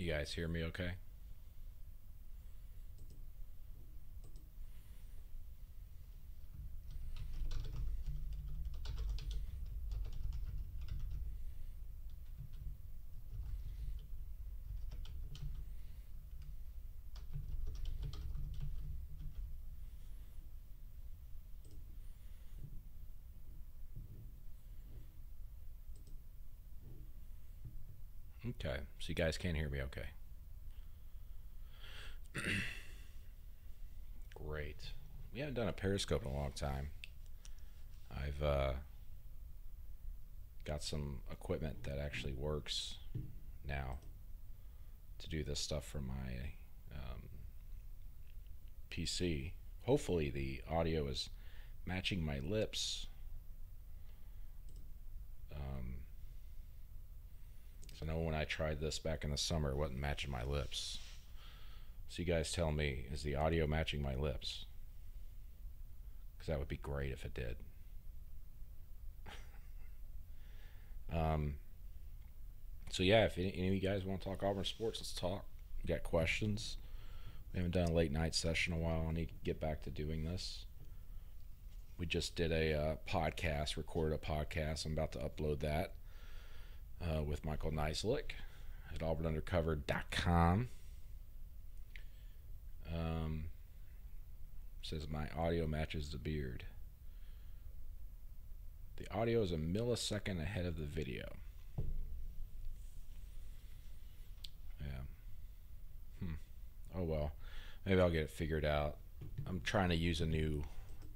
You guys hear me okay? Okay. So you guys can hear me okay. Great. We haven't done a Periscope in a long time. I've got some equipment that actually works now to do this stuff from my PC. Hopefully, the audio is matching my lips. Um, so, I know when I tried this back in the summer, it wasn't matching my lips. So, you guys tell me, is the audio matching my lips? Because that would be great if it did. Um, so, yeah, if any of you guys want to talk Auburn sports, let's talk. You got questions? We haven't done a late night session in a while. I need to get back to doing this. We just did a podcast, recorded a podcast. I'm about to upload that with Michael Neislick at auburnundercover.com. Says my audio matches the beard. The audio is a millisecond ahead of the video. Yeah. Oh well. Maybe I'll get it figured out. I'm trying to use a new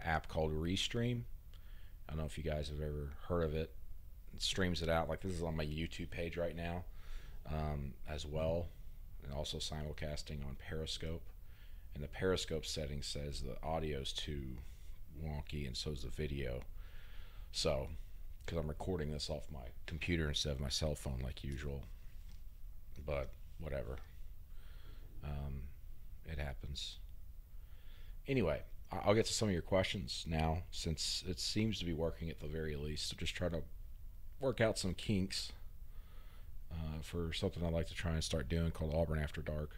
app called Restream. I don't know if you guys have ever heard of it. It streams it out. Like this is on my YouTube page right now as well. And also simulcasting on Periscope. And the Periscope setting says the audio is too wonky and so is the video. So, because I'm recording this off my computer instead of my cell phone like usual. But whatever. It happens. Anyway, I'll get to some of your questions now since it seems to be working at the very least. So just try to work out some kinks for something I'd like to try and start doing called Auburn After Dark.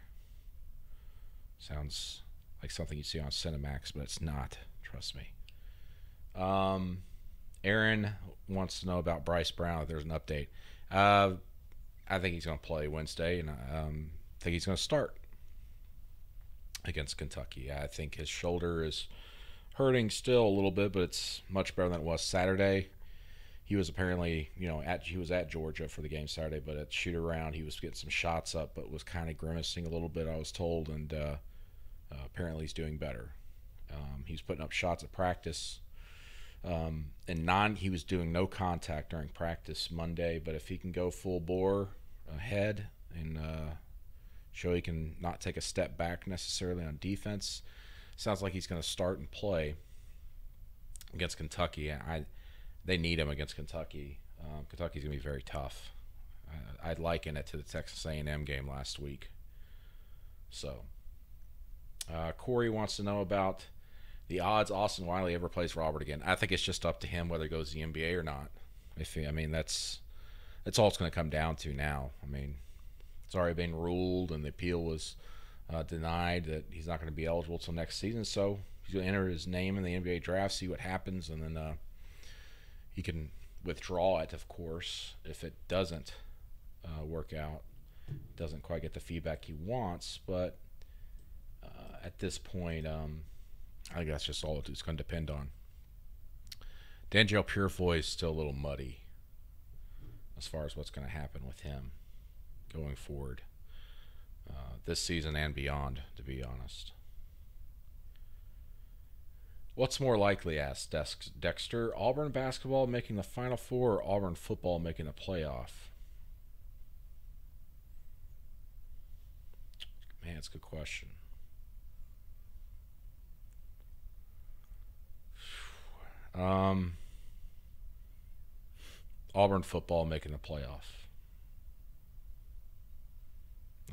Sounds like something you see on Cinemax, but it's not. Trust me. Aaron wants to know about Bryce Brown. If there's an update. I think he's going to play Wednesday, and I think he's going to start against Kentucky. I think his shoulder is hurting still a little bit, but it's much better than it was Saturday. He was apparently, he was at Georgia for the game Saturday, but at shoot around he was getting some shots up, but was kind of grimacing a little bit, I was told, and apparently he's doing better. He's putting up shots at practice. He was doing no contact during practice Monday, but if he can go full bore ahead and show he can not take a step back necessarily on defense, sounds like he's going to start and play against Kentucky. They need him against Kentucky. Kentucky's going to be very tough. I'd liken it to the Texas A&M game last week. So, Corey wants to know about the odds Austin Wiley ever plays for Auburn again. I think it's just up to him whether he goes to the NBA or not. That's all it's going to come down to now. It's already been ruled, and the appeal was denied that he's not going to be eligible till next season. So he's going to enter his name in the NBA draft, see what happens, and then he can withdraw it, of course, if it doesn't work out, doesn't quite get the feedback he wants. But at this point, I think that's just all it's going to depend on. D'Angelo Purefoy is still a little muddy as far as what's going to happen with him going forward this season and beyond, to be honest. What's more likely, asked Dexter, Auburn basketball making the Final Four or Auburn football making the playoff? Man, it's a good question. Auburn football making the playoff.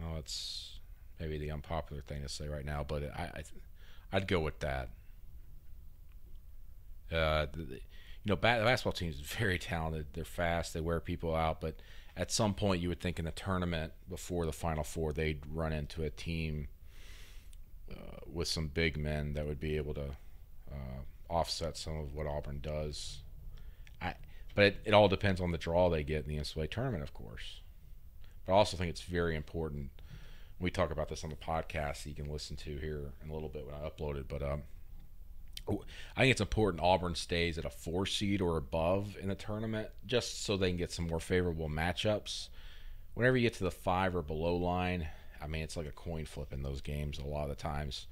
Oh, it's maybe the unpopular thing to say right now, but I'd go with that. The basketball team is very talented. They're fast. They wear people out, but at some point you would think in the tournament before the Final Four they'd run into a team with some big men that would be able to offset some of what Auburn does. But it all depends on the draw they get in the NCAA tournament, of course. But I also think it's very important. We talk about this on the podcast that you can listen to here in a little bit when I upload it. But I think it's important Auburn stays at a 4 seed or above in the tournament just so they can get some more favorable matchups. Whenever you get to the 5 or below line, I mean, it's like a coin flip in those games a lot of the times.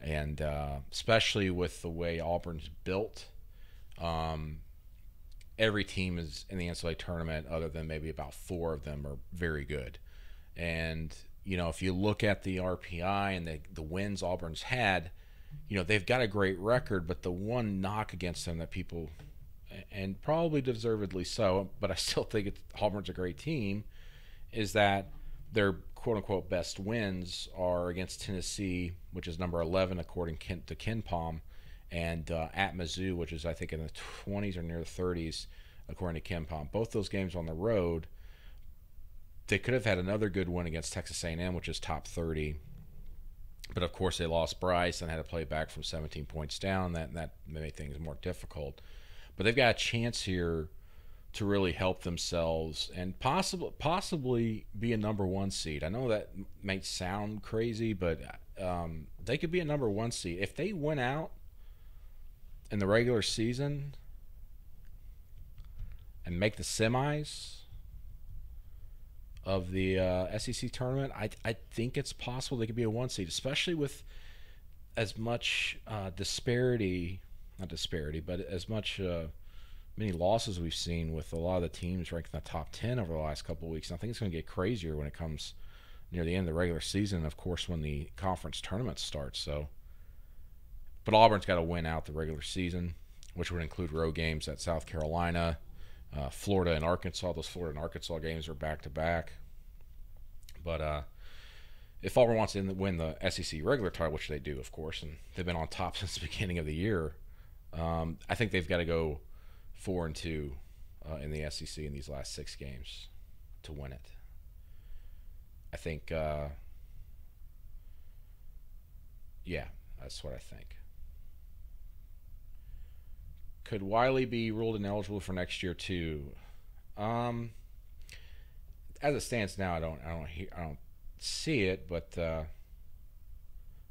And especially with the way Auburn's built, every team is in the NCAA tournament other than maybe about 4 of them are very good. And, you know, if you look at the RPI and the wins Auburn's had, you know, they've got a great record, but the one knock against them that people, and probably deservedly so, but I still think Auburn's a great team, is that their quote-unquote best wins are against Tennessee, which is number 11 according to KenPom, and at Mizzou, which is I think in the 20s or near the 30s according to KenPom. Both those games on the road, they could have had another good win against Texas A&M, which is top 30. But of course they lost Bryce and had to play back from 17 points down. That made things more difficult. But they've got a chance here to really help themselves and possibly be a number 1 seed. I know that might sound crazy, but they could be a number 1 seed if they win out in the regular season and make the semis of the SEC tournament. I think it's possible they could be a 1 seed, especially with as much disparity, not disparity, but as much many losses we've seen with a lot of the teams ranked in the top 10 over the last couple of weeks. And I think it's going to get crazier when it comes near the end of the regular season, and of course when the conference tournament starts. So, but Auburn's got to win out the regular season, which would include road games at South Carolina, Florida and Arkansas. Those Florida and Arkansas games are back-to-back. But if Auburn wants to win the SEC regular title, which they do, of course, and they've been on top since the beginning of the year, I think they've got to go 4-2 in the SEC in these last 6 games to win it. I think, yeah, that's what I think. Could Wiley be ruled ineligible for next year too? As it stands now, I don't see it, but I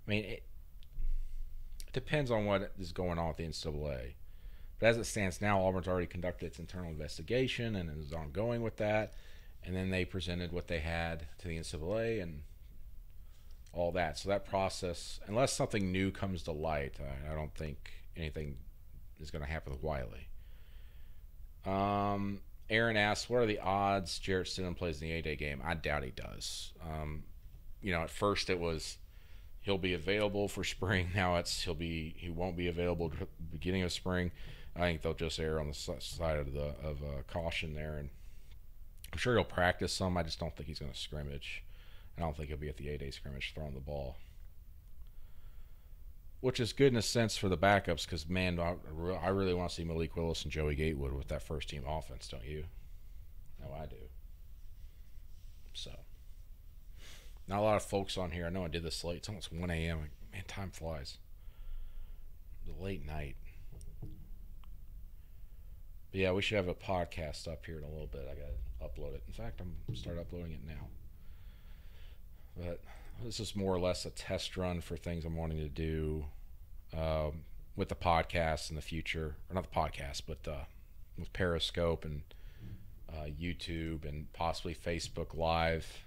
mean, it depends on what is going on with the NCAA. But as it stands now, Auburn's already conducted its internal investigation and is ongoing with that. And then they presented what they had to the NCAA and all that. So that process, unless something new comes to light, I don't think anything is going to happen with Wiley. Aaron asks, what are the odds Jarrett Stidham plays in the A-Day game? I doubt he does. You know, at first it was he'll be available for spring. Now he won't be available at the beginning of spring. I think they'll just err on the side of caution there, and I'm sure he'll practice some. I just don't think he's going to scrimmage. I don't think he'll be at the A-Day scrimmage throwing the ball, which is good in a sense for the backups because, man, I really want to see Malik Willis and Joey Gatewood with that first-team offense, don't you? No, I do. So, not a lot of folks on here. I know I did this late. It's almost 1 a.m. Man, time flies. The late night. But yeah, we should have a podcast up here in a little bit. I got to upload it. In fact, I'm going to start uploading it now. But this is more or less a test run for things I'm wanting to do with the podcast in the future. Or not the podcast, but with Periscope and YouTube and possibly Facebook Live.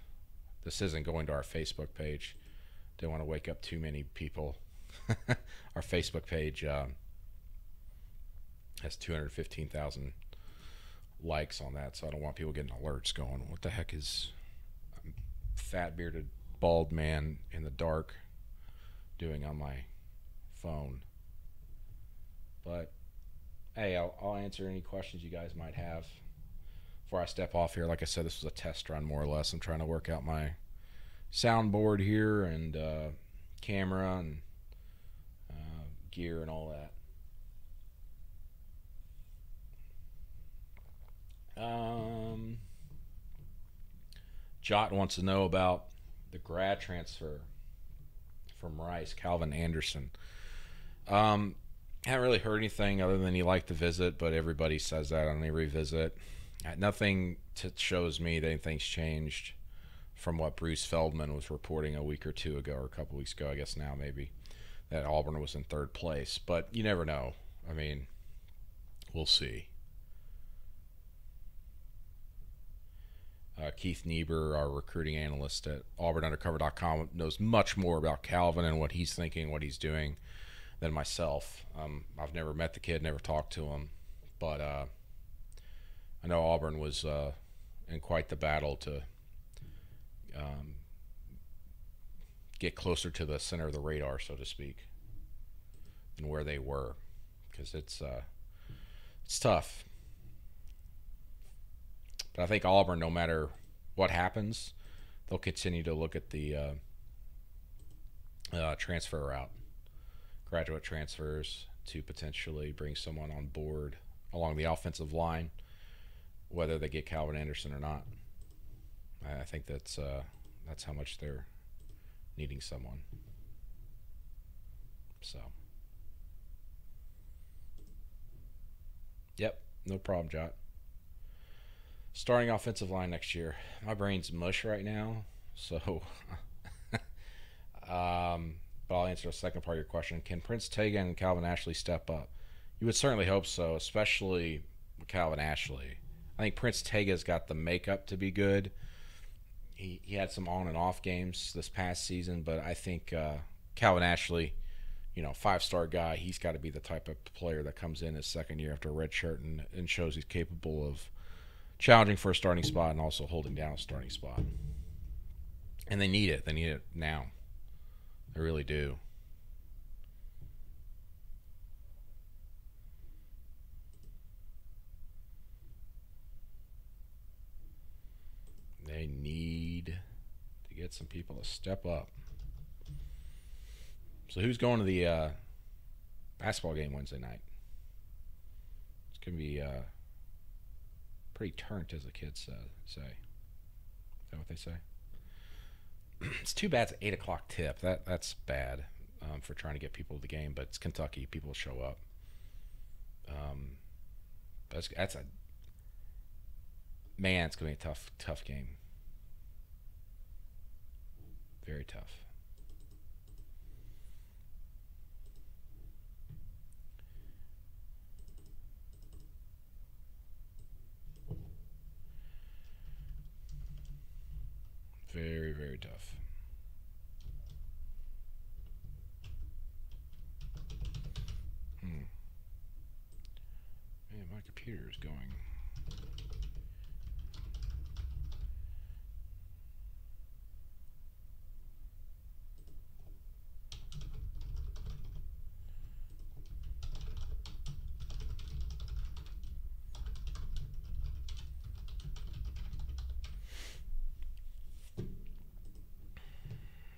This isn't going to our Facebook page. Don't want to wake up too many people. Our Facebook page has 215,000 likes on that, so I don't want people getting alerts going, what the heck is a fat bearded bald man in the dark doing on my phone? But hey, I'll answer any questions you guys might have before I step off here. Like I said, this was a test run more or less. I'm trying to work out my soundboard here and camera and gear and all that. Jot wants to know about the grad transfer from Rice, Calvin Anderson. Haven't really heard anything other than he liked the visit, but everybody says that on every visit. Nothing shows me that anything's changed from what Bruce Feldman was reporting a week or two ago, or a couple weeks ago, I guess now maybe, that Auburn was in third place. But you never know. I mean, we'll see. Keith Niebuhr, our recruiting analyst at AuburnUndercover.com, knows much more about Calvin and what he's thinking, what he's doing, than myself. I've never met the kid, never talked to him, but I know Auburn was in quite the battle to get closer to the center of the radar, so to speak, than where they were, because it's tough. But I think Auburn, no matter what happens, they'll continue to look at the transfer route, graduate transfers, to potentially bring someone on board along the offensive line, whether they get Calvin Anderson or not. I think that's how much they're needing someone. So, yep, no problem, Jot. Starting offensive line next year. My brain's mush right now, so but I'll answer the second part of your question. Can Prince Tega and Calvin Ashley step up? You would certainly hope so, especially with Calvin Ashley. I think Prince Tega's got the makeup to be good. He had some on and off games this past season, but I think Calvin Ashley, 5-star guy, he's got to be the type of player that comes in his second year after a red shirt and shows he's capable of challenging for a starting spot and also holding down a starting spot. And they need it. They need it now. They really do. They need to get some people to step up. So who's going to the basketball game Wednesday night? It's going to be pretty turnt, as the kids say. Is that what they say? It's too bad it's an 8 o'clock tip. That's bad for trying to get people to the game, but it's Kentucky. People will show up. But that's a man. It's going to be a tough game. Very tough. Very, very tough. Man, my computer is going.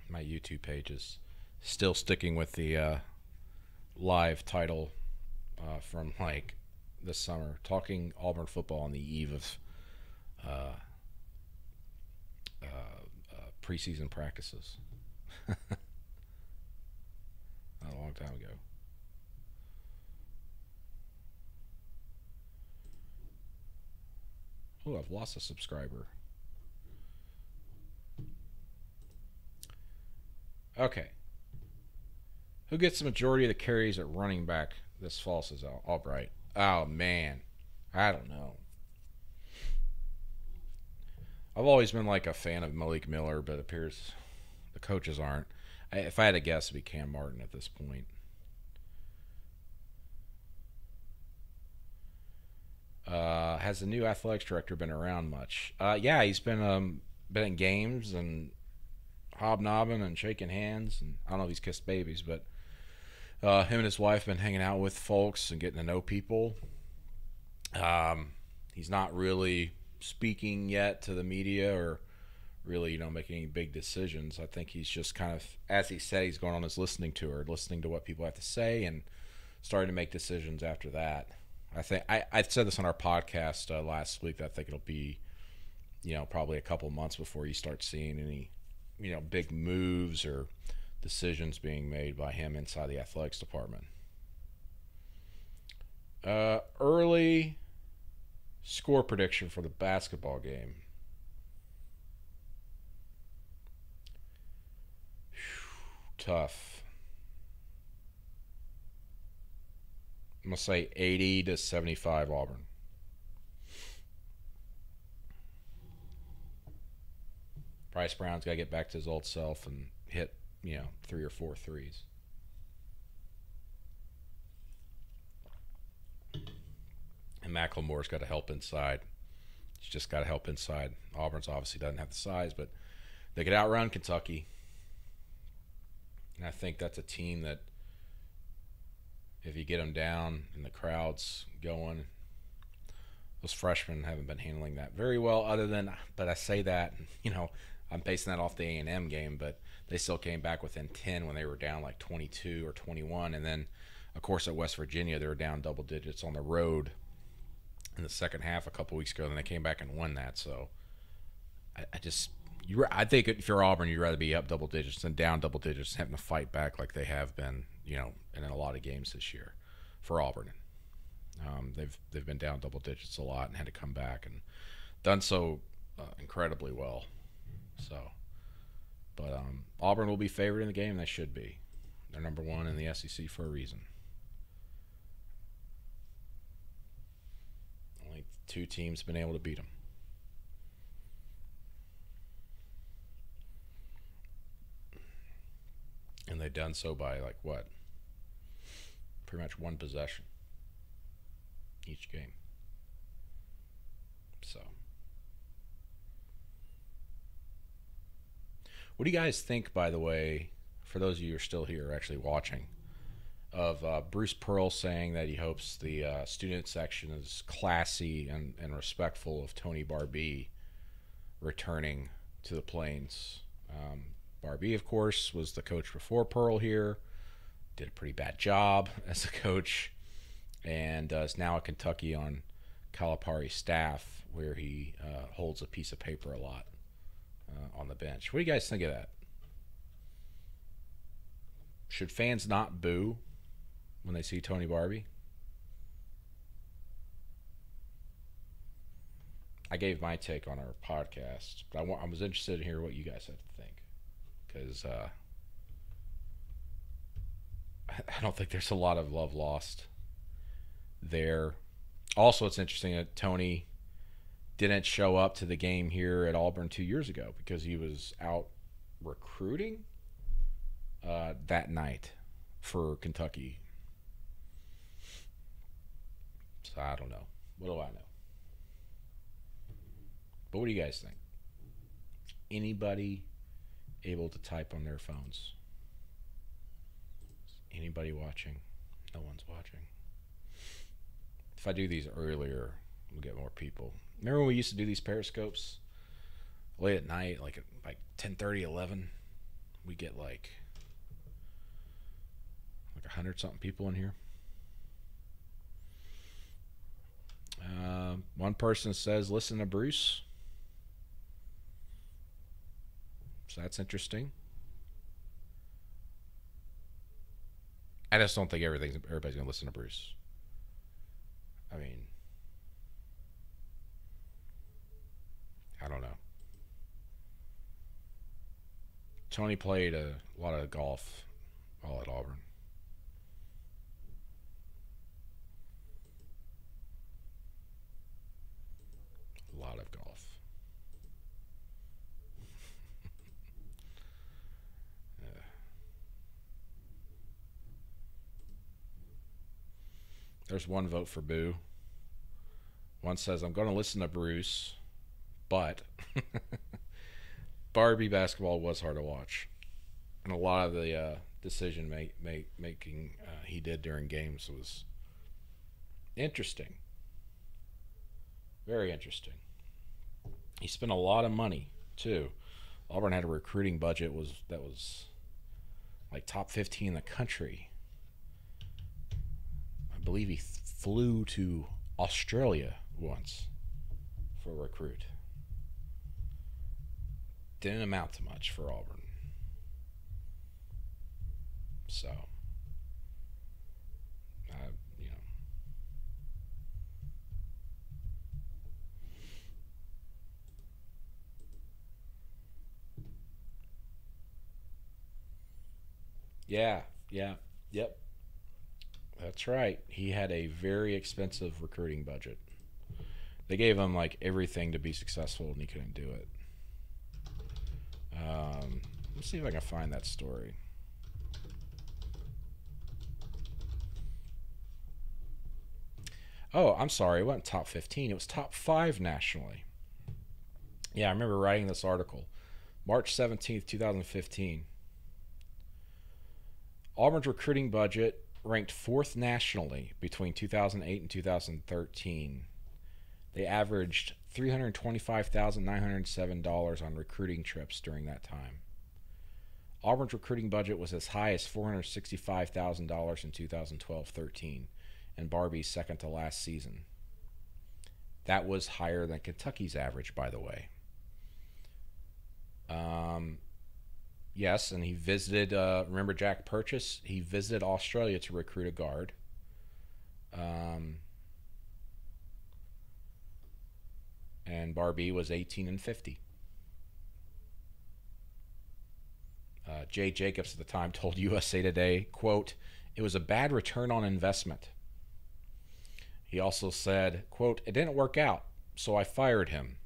My YouTube page is still sticking with the live title from like this summer, talking Auburn football on the eve of preseason practices. Not a long time ago. Oh, I've lost a subscriber. Okay. Who gets the majority of the carries at running back this fall, says Albright? Oh, man. I don't know. I've always been like a fan of Malik Miller, but it appears the coaches aren't. If I had to guess, it'd be Cam Martin at this point. Has the new athletics director been around much? Yeah, he's been in games and hobnobbing and shaking hands, and I don't know if he's kissed babies, but him and his wife have been hanging out with folks and getting to know people. He's not really speaking yet to the media or really, making any big decisions. I think he's just kind of, as he said, he's going on his listening tour, listening to what people have to say and starting to make decisions after that. I think I said this on our podcast last week that I think it'll be, probably a couple months before you start seeing any, big moves or decisions being made by him inside the athletics department. Early score prediction for the basketball game. Tough. I'm going to say 80-75 Auburn. Bryce Brown's got to get back to his old self and hit, 3 or 4 threes. And McLemore's got to help inside. He's just got to help inside. Auburn's obviously doesn't have the size, but they could outrun Kentucky. And I think that's a team that, if you get them down and the crowd's going, those freshmen haven't been handling that very well. But I say that, I'm basing that off the A&M game, but they still came back within 10 when they were down like 22 or 21. And then, of course, at West Virginia, they were down double digits on the road in the second half a couple weeks ago. And they came back and won that. So I think if you're Auburn, you'd rather be up double digits than down double digits, having to fight back like they have been, in a lot of games this year for Auburn. They've been down double digits a lot and had to come back and done so incredibly well. So, but Auburn will be favored in the game. They should be. They're number 1 in the SEC for a reason. Only 2 teams been able to beat them. And they've done so by pretty much 1 possession each game. So, what do you guys think, by the way, for those of you who are still here actually watching, of Bruce Pearl saying that he hopes the student section is classy and respectful of Tony Barbee returning to the Plains? Barbee, of course, was the coach before Pearl here, did a pretty bad job as a coach, and is now at Kentucky on Calipari's staff, where he holds a piece of paper a lot on the bench. What do you guys think of that? Should fans not boo when they see Tony Barbee? I gave my take on our podcast, but I was interested to hear what you guys had to think, because I don't think there's a lot of love lost there. Also, it's interesting that Tony didn't show up to the game here at Auburn 2 years ago because he was out recruiting that night for Kentucky. So I don't know. What do I know? But what do you guys think? Anybody able to type on their phones? Anybody watching? No one's watching. If I do these earlier, we'll get more people. Remember when we used to do these periscopes late at night, like 10:30, 11? We get like 100-something people in here. One person says, listen to Bruce. So that's interesting. I just don't think everybody's going to listen to Bruce. I mean, I don't know. Tony played a lot of golf while at Auburn. A lot of golf. There's one vote for boo. One says, I'm going to listen to Bruce, but Barbie basketball was hard to watch. And a lot of the decision making he did during games was interesting. Very interesting. He spent a lot of money, too. Auburn had a recruiting budget that was like top 15 in the country. I believe he flew to Australia once for a recruit. didn't amount to much for Auburn. So, you know, yeah, yeah, yep, that's right. He had a very expensive recruiting budget. They gave him like everything to be successful, and he couldn't do it. Let's see if I can find that story. Oh, I'm sorry. It wasn't top 15. It was top 5 nationally. Yeah, I remember writing this article. March 17th, 2015. Auburn's recruiting budget ranked 4th nationally between 2008 and 2013. They averaged $325,907 on recruiting trips during that time. Auburn's recruiting budget was as high as $465,000 in 2012-13, and Barbie's second to last season. That was higher than Kentucky's average, by the way. Yes, and he visited, remember Jack Purchase? He visited Australia to recruit a guard. And Barbie was 18-50. Jay Jacobs at the time told USA Today, quote, "It was a bad return on investment." He also said, quote, "It didn't work out, so I fired him."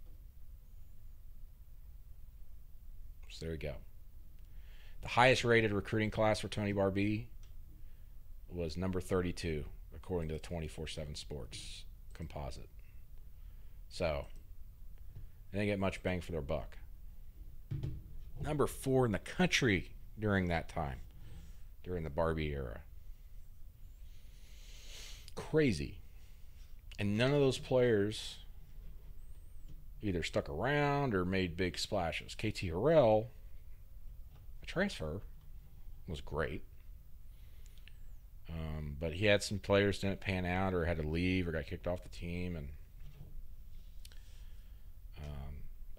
So there you go. The highest rated recruiting class for Tony Barbie was number 32, according to the 24/7 Sports composite. So they didn't get much bang for their buck. Number 4 in the country during that time, during the Barbie era. Crazy. And none of those players either stuck around or made big splashes. KT Harrell, the transfer, was great. But he had some players didn't pan out or had to leave or got kicked off the team. And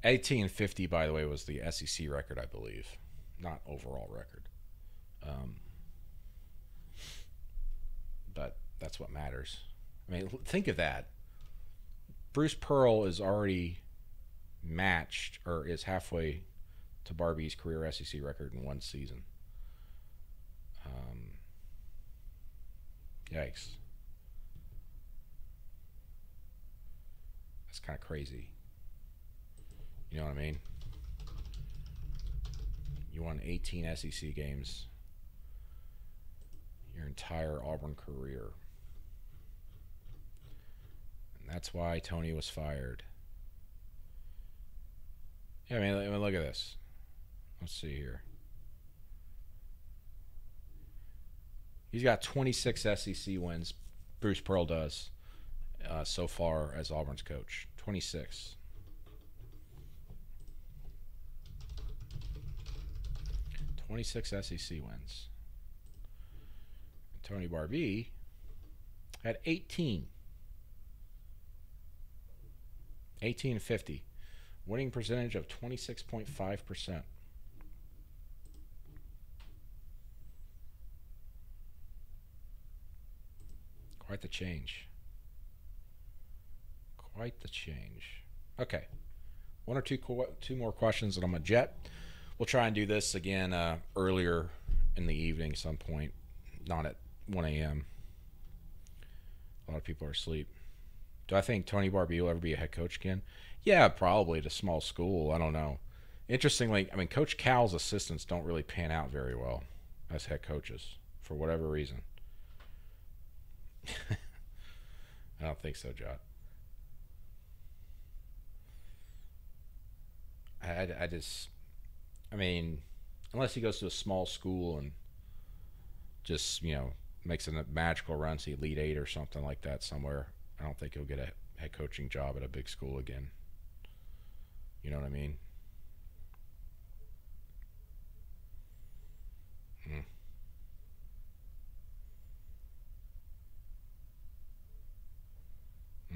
18-50, by the way, was the SEC record, I believe, not overall record. But that's what matters. I mean, think of that. Bruce Pearl is already matched or is halfway to Barbie's career SEC record in one season. Yikes. That's kind of crazy. You know what I mean? You won 18 SEC games your entire Auburn career. And that's why Tony was fired. Yeah, I mean, look at this. Let's see here. He's got 26 SEC wins. Bruce Pearl does so far as Auburn's coach. 26. SEC wins. Tony Barbie had 18. 18-50. Winning percentage of 26.5%. Quite the change. Quite the change. Okay. One or two more questions and I'm a jet. We'll try and do this again earlier in the evening some point. Not at 1 a.m. A lot of people are asleep. Do I think Tony Barbie will ever be a head coach again? Yeah, probably at a small school. I don't know. Interestingly, I mean, Coach Cal's assistants don't really pan out very well as head coaches for whatever reason. I don't think so, Jot. I mean, unless he goes to a small school and just, makes a magical run to Elite Eight or something like that somewhere, I don't think he'll get a head coaching job at a big school again. You know what I mean?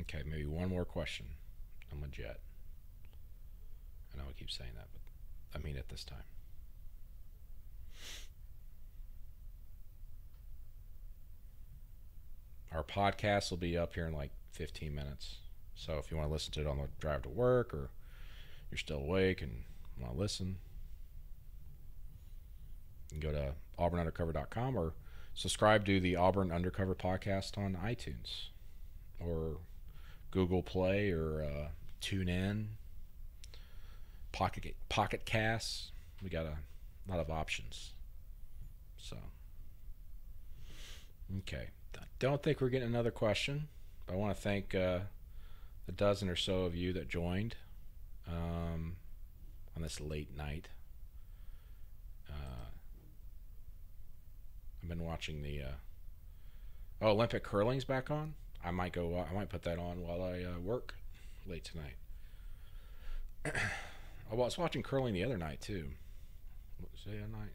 Okay, maybe one more question. I'm a jet. I know I keep saying that, at this time. Our podcast will be up here in like 15 minutes. So if you want to listen to it on the drive to work, or you're still awake and want to listen, you can go to auburnundercover.com or subscribe to the Auburn Undercover podcast on iTunes or Google Play or TuneIn, Pocket Casts. We got a lot of options. So, okay. Don't think we're getting another question. But I want to thank the dozen or so of you that joined on this late night. I've been watching the Olympic curling's back on. I might put that on while I work late tonight. I was watching curling the other night too. What was the other night?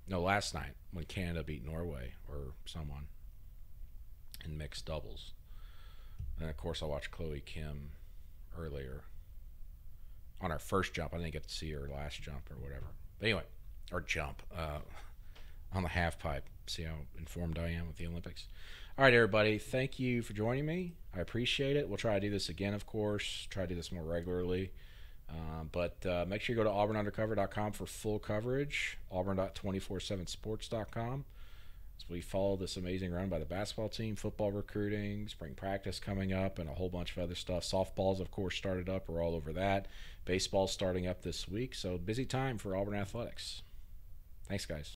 Last night when Canada beat Norway or someone in mixed doubles. And of course I watched Chloe Kim earlier on our first jump. I didn't get to see her last jump or whatever. But anyway, or jump on the half pipe. See how informed I am with the Olympics. All right, everybody. Thank you for joining me. I appreciate it. We'll try to do this again, of course. Try to do this more regularly. But make sure you go to auburnundercover.com for full coverage. auburn.247sports.com. As we follow this amazing run by the basketball team, football recruiting, spring practice coming up, and a whole bunch of other stuff. Softball's, of course, started up. We're all over that. Baseball's starting up this week. So busy time for Auburn athletics. Thanks, guys.